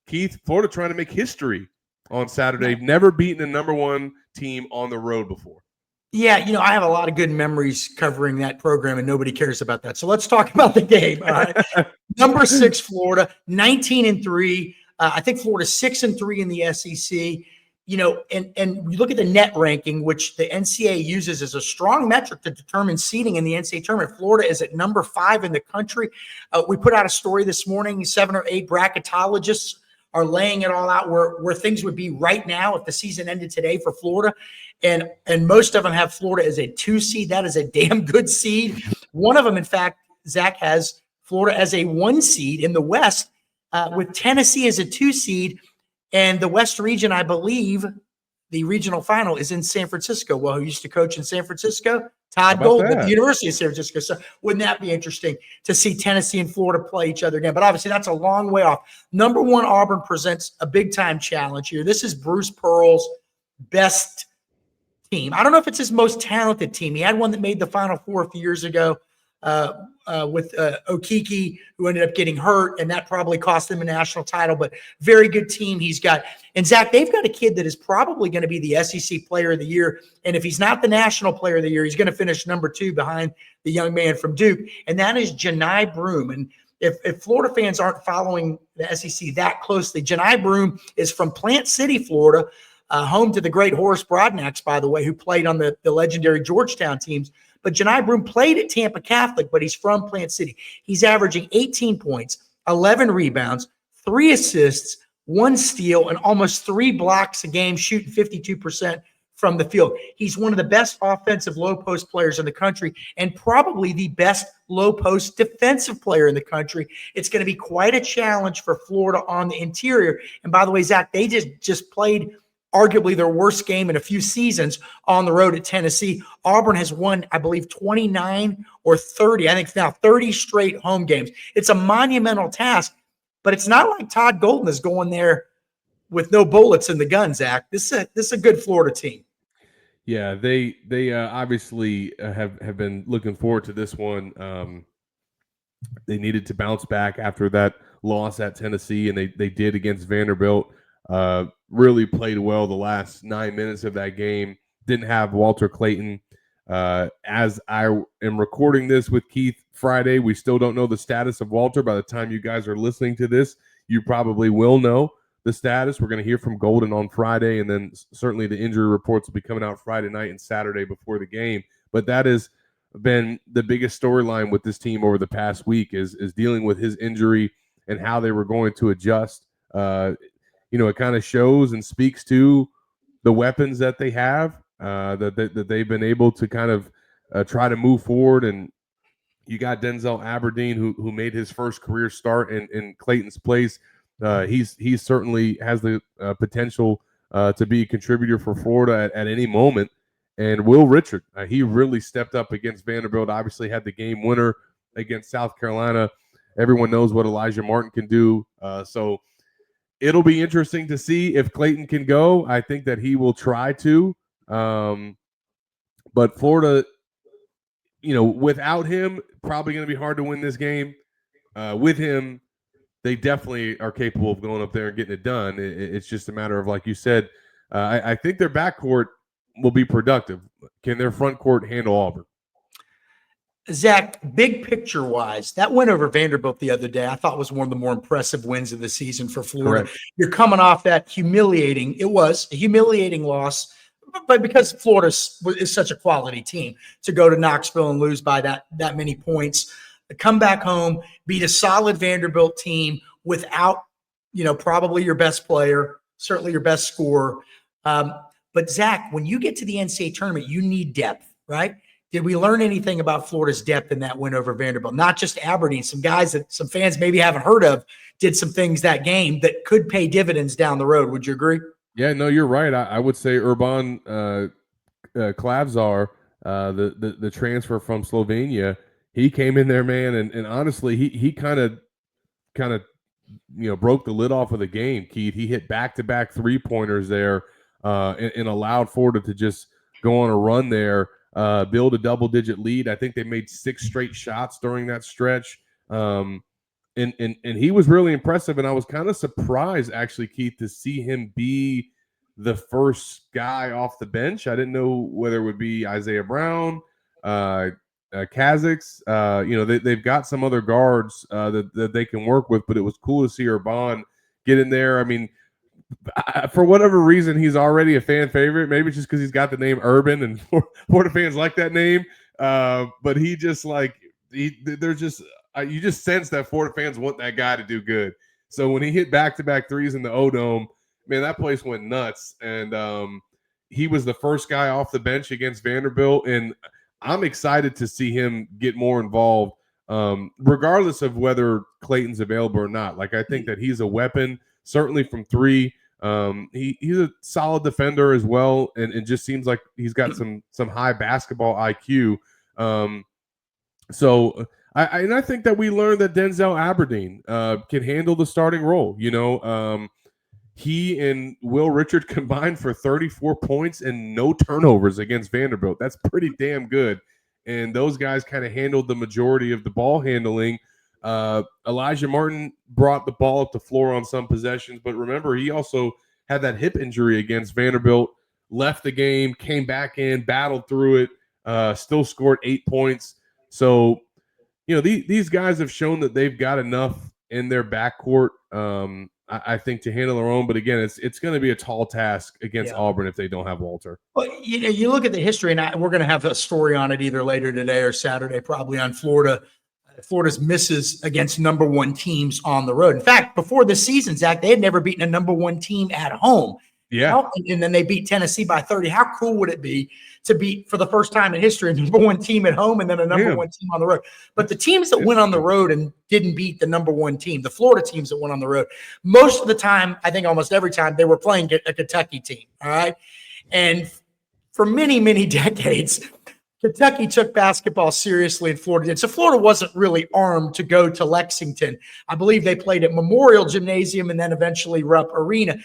Keith. Florida trying to make history on Saturday. Never beaten a number 1 team on the road before. Yeah, I have a lot of good memories covering that program, and nobody cares about that. So let's talk about the game. All right. Number 6 Florida, 19-3. I think Florida's 6-3 in the SEC. And we look at the net ranking, which the NCAA uses as a strong metric to determine seeding in the NCAA tournament. Florida is at number 5 in the country. We put out a story this morning. 7 or 8 bracketologists are laying it all out where things would be right now if the season ended today for Florida. And most of them have Florida as a 2 seed. That is a damn good seed. One of them, in fact, Zach, has Florida as a 1 seed in the West, with Tennessee as a 2 seed. And the West region, I believe, the regional final is in San Francisco. Well, who used to coach in San Francisco? Todd Golden at the University of San Francisco. So wouldn't that be interesting to see Tennessee and Florida play each other again? But obviously, that's a long way off. Number 1 Auburn presents a big-time challenge here. This is Bruce Pearl's best team. I don't know if it's his most talented team. He had one that made the Final Four a few years ago with Okeke, who ended up getting hurt, and that probably cost them a national title, but very good team he's got. And Zach, they've got a kid that is probably going to be the SEC Player of the Year, and if he's not the National Player of the Year, he's going to finish number 2 behind the young man from Duke, and that is Janai Broome. And if Florida fans aren't following the SEC that closely, Janai Broome is from Plant City, Florida, home to the great Horace Broadnax, by the way, who played on the legendary Georgetown teams. But Janai Broome played at Tampa Catholic, but he's from Plant City. He's averaging 18 points, 11 rebounds, 3 assists, 1 steal, and almost 3 blocks a game, shooting 52% from the field. He's one of the best offensive low post players in the country and probably the best low post defensive player in the country. It's going to be quite a challenge for Florida on the interior. And by the way, Zach, they just played arguably their worst game in a few seasons on the road at Tennessee. Auburn has won, I believe, 29 or 30. I think it's now 30 straight home games. It's a monumental task, but it's not like Todd Golden is going there with no bullets in the gun, Zach. This is a good Florida team. Yeah, they obviously have been looking forward to this one. They needed to bounce back after that loss at Tennessee, and they did against Vanderbilt. Really played well the last 9 minutes of that game. Didn't have Walter Clayton. As I am recording this with Keith Friday, we still don't know the status of Walter. By the time you guys are listening to this, you probably will know the status. We're going to hear from Golden on Friday, and then certainly the injury reports will be coming out Friday night and Saturday before the game. But that has been the biggest storyline with this team over the past week is dealing with his injury and how they were going to adjust. It kind of shows and speaks to the weapons that they have, that they've been able to kind of try to move forward. And you got Denzel Aberdeen, who made his first career start in Clayton's place. He certainly has the potential to be a contributor for Florida at any moment. And Will Richard, he really stepped up against Vanderbilt, obviously had the game winner against South Carolina. Everyone knows what Elijah Martin can do. So it'll be interesting to see if Clayton can go. I think that he will try to. But Florida, without him, probably going to be hard to win this game. With him, they definitely are capable of going up there and getting it done. It's just a matter of, like you said, I think their backcourt will be productive. Can their front court handle Auburn? Zach, big picture wise, that win over Vanderbilt the other day, I thought was one of the more impressive wins of the season for Florida. Correct. You're coming off that humiliating loss, but because Florida is such a quality team, to go to Knoxville and lose by that many points, come back home, beat a solid Vanderbilt team without, probably your best player, certainly your best scorer. But Zach, when you get to the NCAA tournament, you need depth, right? Did we learn anything about Florida's depth in that win over Vanderbilt? Not just Aberdeen, some guys that some fans maybe haven't heard of did some things that game that could pay dividends down the road. Would you agree? Yeah, no, you're right. I would say Urban Klavzar, the transfer from Slovenia, he came in there, man, and honestly, he kind of broke the lid off of the game. Keith, he hit back-to-back 3-pointers there, and allowed Florida to just go on a run there, build a double-digit lead. I think they made 6 straight shots during that stretch, and he was really impressive. And I was kind of surprised, actually, Keith, to see him be the first guy off the bench. I didn't know whether it would be Isaiah Brown, Kazakhs. They've got some other guards that they can work with, but it was cool to see Urban get in there. I mean, for whatever reason, he's already a fan favorite. Maybe it's just because he's got the name Urban, and Florida fans like that name. But he just you just sense that Florida fans want that guy to do good. So when he hit back-to-back threes in the O-Dome, man, that place went nuts. And he was the first guy off the bench against Vanderbilt, and I'm excited to see him get more involved, regardless of whether Clayton's available or not. Like, I think that he's a weapon, certainly from 3. He's a solid defender as well, and it just seems like he's got some high basketball IQ. So I think that we learned that Denzel Aberdeen can handle the starting role. He and Will Richard combined for 34 points and no turnovers against Vanderbilt. That's pretty damn good. And those guys kind of handled the majority of the ball handling. Elijah Martin brought the ball up the floor on some possessions, but remember, he also had that hip injury against Vanderbilt, left the game, came back in, battled through it, still scored 8 points. So, these guys have shown that they've got enough in their backcourt, I think, to handle their own. But again, it's going to be a tall task against Auburn if they don't have Walter. Well, you look at the history, and we're going to have a story on it either later today or Saturday, probably on Florida's misses against number 1 teams on the road. In fact, before the season, Zach, they had never beaten a number 1 team at home. Yeah. And then they beat Tennessee by 30. How cool would it be to beat, for the first time in history, a number one team at home and then a number one team on the road? But the teams that went on the road and didn't beat the number one team, the Florida teams that went on the road, most of the time, I think almost every time, they were playing a Kentucky team. All right. And for many, many decades, Kentucky took basketball seriously and Florida did. So Florida wasn't really armed to go to Lexington. I believe they played at Memorial Gymnasium and then eventually Rupp Arena.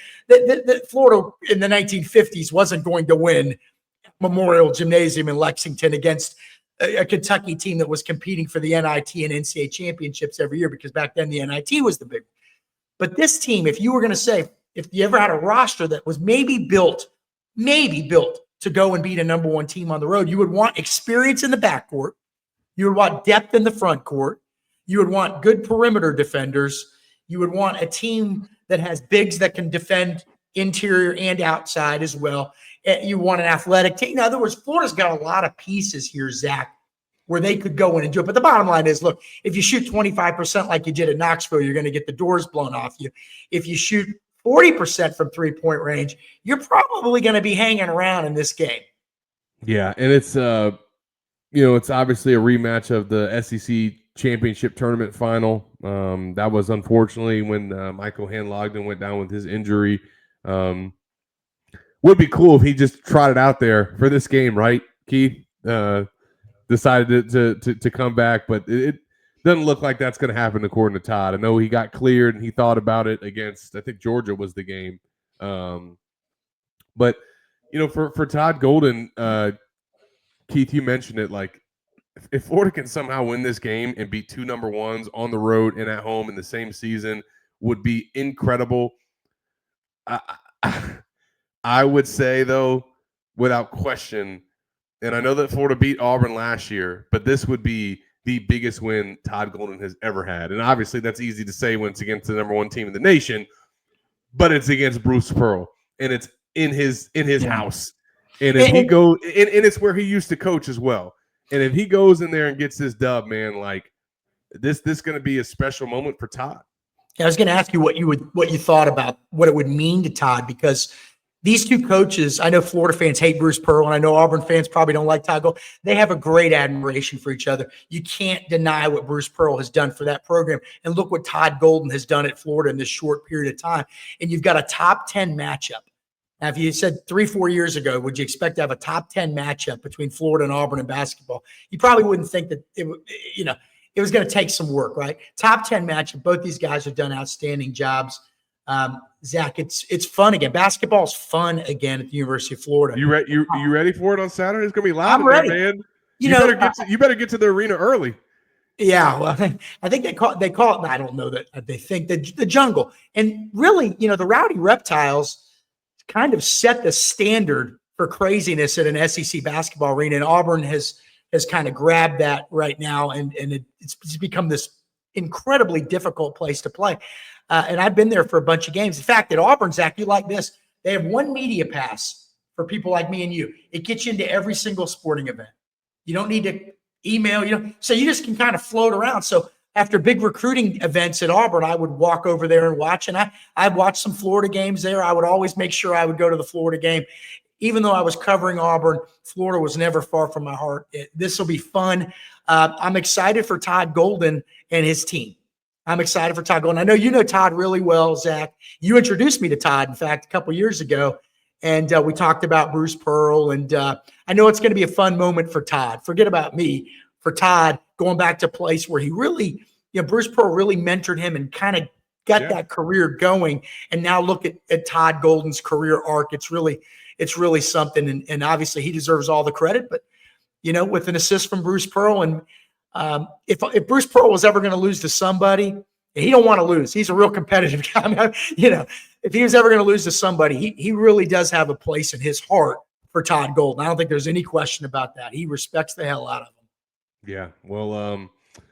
Florida in the 1950s wasn't going to win Memorial Gymnasium in Lexington against a Kentucky team that was competing for the NIT and NCAA championships every year, because back then the NIT was the big one. But this team, if you were going to say, if you ever had a roster that was maybe built to go and beat a number one team on the road, you would want experience in the backcourt. You would want depth in the front court. You would want good perimeter defenders. You would want a team that has bigs that can defend interior and outside as well. You want an athletic team. In other words, Florida's got a lot of pieces here, Zach, where they could go in and do it. But the bottom line is, look, if you shoot 25% like you did at Knoxville, you're going to get the doors blown off you. If you shoot 40% from three-point range, you're probably going to be hanging around in this game. Yeah, and it's it's obviously a rematch of the SEC championship tournament final. That was unfortunately when Michael Hand-Logden went down with his injury. Would be cool if he just trotted out there for this game, right, Keith? Decided to come back, but it doesn't look like that's going to happen according to Todd. I know he got cleared and he thought about it against, I think Georgia was the game. But, for Todd Golden, Keith, you mentioned it, like if Florida can somehow win this game and beat two number ones on the road and at home in the same season, would be incredible. I would say, though, without question, and I know that Florida beat Auburn last year, but this would be the biggest win Todd Golden has ever had. And obviously that's easy to say when it's against the number one team in the nation, but it's against Bruce Pearl, and it's in his house. And if he goes, and it's where he used to coach as well. And if he goes in there and gets this dub, man, like this going to be a special moment for Todd. I was going to ask you what you thought about what it would mean to Todd, because these two coaches, I know Florida fans hate Bruce Pearl, and I know Auburn fans probably don't like Todd Golden. They have a great admiration for each other. You can't deny what Bruce Pearl has done for that program. And look what Todd Golden has done at Florida in this short period of time. And you've got a top 10 matchup. Now, if you said 3-4 years ago, would you expect to have a top 10 matchup between Florida and Auburn in basketball? You probably wouldn't think that it was going to take some work, right? Top 10 matchup. Both these guys have done outstanding jobs. Zach, it's fun again. Basketball is fun again at the University of Florida. You ready for it on Saturday? It's gonna be loud. I'm ready, there, man. You better get to the arena early. Yeah, well, I think they call it. I don't know that they think the jungle, and really, the Rowdy Reptiles kind of set the standard for craziness at an SEC basketball arena, and Auburn has kind of grabbed that right now, and it's become this incredibly difficult place to play. And I've been there for a bunch of games. In fact, at Auburn, Zach, you like this. They have one media pass for people like me and you. It gets you into every single sporting event. You don't need to email, so you just can kind of float around. So after big recruiting events at Auburn, I would walk over there and watch. And I'd watch some Florida games there. I would always make sure I would go to the Florida game. Even though I was covering Auburn, Florida was never far from my heart. This will be fun. I'm excited for Todd Golden and his team. I'm excited for Todd Golden. I know you know Todd really well, Zach. You introduced me to Todd, in fact, a couple years ago, and we talked about Bruce Pearl. And I know it's going to be a fun moment for Todd. Forget about me. For Todd, going back to a place where he really, Bruce Pearl really mentored him and kind of got that career going. And now look at Todd Golden's career arc. It's really something. And obviously he deserves all the credit. But, with an assist from Bruce Pearl, and if Bruce Pearl was ever going to lose to somebody, he don't want to lose. He's a real competitive guy. If he was ever going to lose to somebody, he really does have a place in his heart for Todd Golden. I don't think there's any question about that. He respects the hell out of him. Yeah. Well,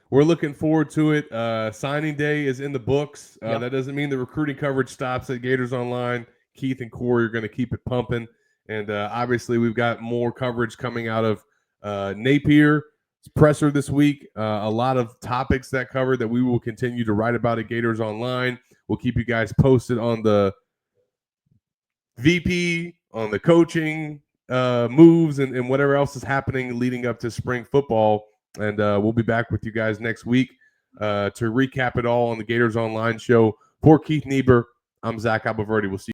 we're looking forward to it. Signing day is in the books. That doesn't mean the recruiting coverage stops at Gators Online. Keith and Corey are going to keep it pumping. And obviously we've got more coverage coming out of Napier presser this week. A lot of topics that cover that we will continue to write about at Gators Online. We'll keep you guys posted on the VP, on the coaching moves, and whatever else is happening leading up to spring football. And we'll be back with you guys next week to recap it all on the Gators Online Show. For Keith Niebuhr, I'm Zach Abaverdi. We'll see you.